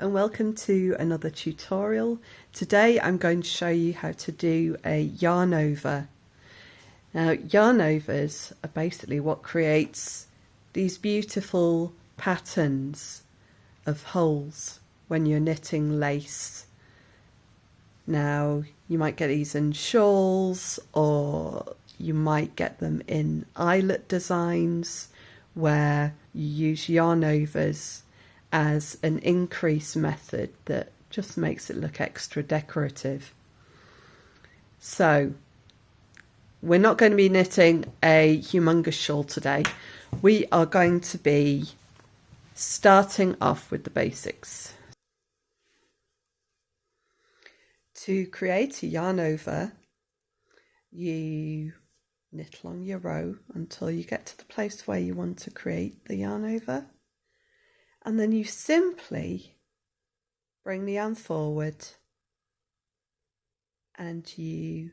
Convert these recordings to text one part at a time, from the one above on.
and welcome to another tutorial. Today I'm going to show you how to do a yarn over. Now yarn overs are basically what creates these beautiful patterns of holes when you're knitting lace. Now you might get these in shawls, or you might get them in eyelet designs where you use yarn overs as an increase method that just makes it look extra decorative. So we're not going to be knitting a humongous shawl today. We are going to be starting off with the basics. To create a yarn over, you knit along your row until you get to the place where you want to create the yarn over, and then you simply bring the yarn forward and you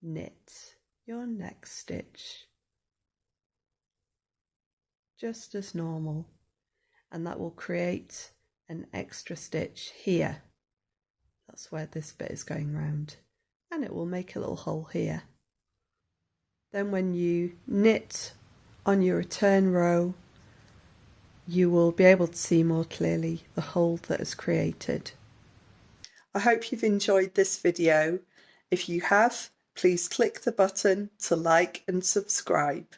knit your next stitch just as normal, and that will create an extra stitch here. That's where this bit is going round, and it will make a little hole here. Then when you knit on your return row, you will be able to see more clearly the hole that is created. I hope you've enjoyed this video. If you have, please click the button to like and subscribe.